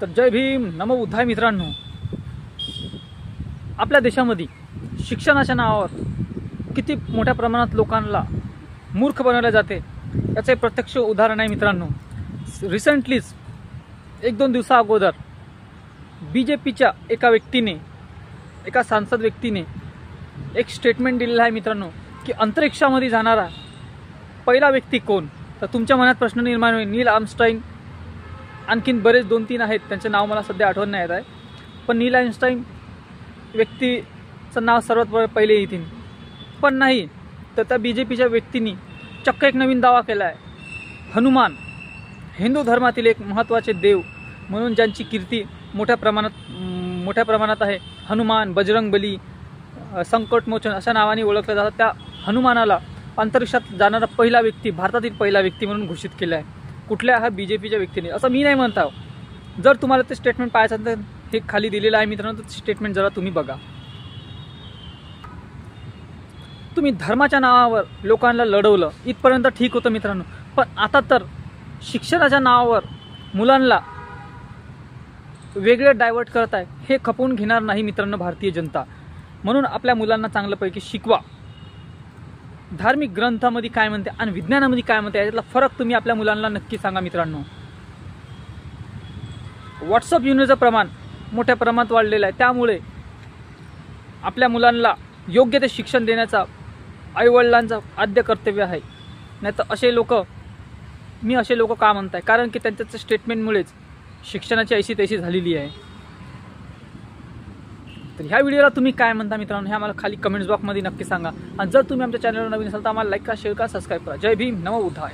तर जय भीम नमो बुद्धाय मित्रांनो, आपल्या देशामध्ये शिक्षणाच्या नावावर किती मोठ्या प्रमाणात लोकांना मूर्ख बनवले जाते याचे प्रत्यक्ष उदाहरण आहे मित्रांनो। रिसेंटलीच 1-2 दिवसा अगोदर बीजेपीच्या एका सांसद व्यक्तीने एक स्टेटमेंट दिलेला आहे मित्रांनो की अंतरिक्षामध्ये जाणारा पहिला व्यक्ती कोण। तर तुमच्या मनात प्रश्न निर्माण होईल, नील आर्मस्ट्राँग, आणखीन बरेच 2-3 आहेत, त्यांचे नाव मला सध्या आठवण नाही येत आहे, पण नील आर्मस्ट्राँग व्यक्तीचं नाव सर्वात पहिले येतील। पण नाही, तर त्या बीजेपीच्या व्यक्तींनी चक्क एक नवीन दावा केला आहे। हनुमान, हिंदू धर्मातील एक महत्त्वाचे देव म्हणून ज्यांची कीर्ती मोठ्या प्रमाणात आहे, हनुमान, बजरंगबली, संकटमोचन अशा नावाने ओळखले जातात, त्या हनुमानाला अंतरिक्षात जाणारा पहिला व्यक्ती, भारतातील पहिला व्यक्ती म्हणून घोषित केला आहे। कुठल्या हा बीजेपीच्या व्यक्तीने, असं मी नाही म्हणता। जर तुम्हाला ते स्टेटमेंट पाहायचं तर हे खाली दिलेलं आहे मित्रांनो, तर स्टेटमेंट जरा तुम्ही बघा। तुम्ही धर्माच्या नावावर लोकांना लढवलं इथपर्यंत ठीक होतं मित्रांनो, पण आता तर शिक्षणाच्या नावावर मुलांना वेगळे डायव्हर्ट करत आहे, हे खपवून घेणार नाही मित्रांनो भारतीय जनता। म्हणून आपल्या मुलांना चांगल्यापैकी शिकवा। धार्मिक ग्रंथामध्ये काय म्हणते आणि विज्ञानामध्ये काय म्हणते यातला फरक तुम्ही आपल्या मुलांना नक्की सांगा मित्रांनो। व्हॉट्सअप युनिचं प्रमाण मोठ्या प्रमाणात वाढलेलं आहे, त्यामुळे आपल्या मुलांना योग्य ते शिक्षण देण्याचा आईवडिलांचं आद्य कर्तव्य आहे। नाही तर असे लोक का म्हणताय, कारण की त्यांच्या स्टेटमेंटमुळेच शिक्षणाची ऐशी तैशी झालेली आहे। तर ह्या व्हिडिओला तुम्ही काय म्हणता मित्रांनो, हे आम्हाला खाली कमेंट्स बॉक्समध्ये नक्की सांगा। आणि जर तुम्ही आमच्या चॅनलवर नवीन असाल तर आम्हाला लाईक करा, शेअर करा, सबस्क्राईब करा। जय भीम नमो बुद्धाय।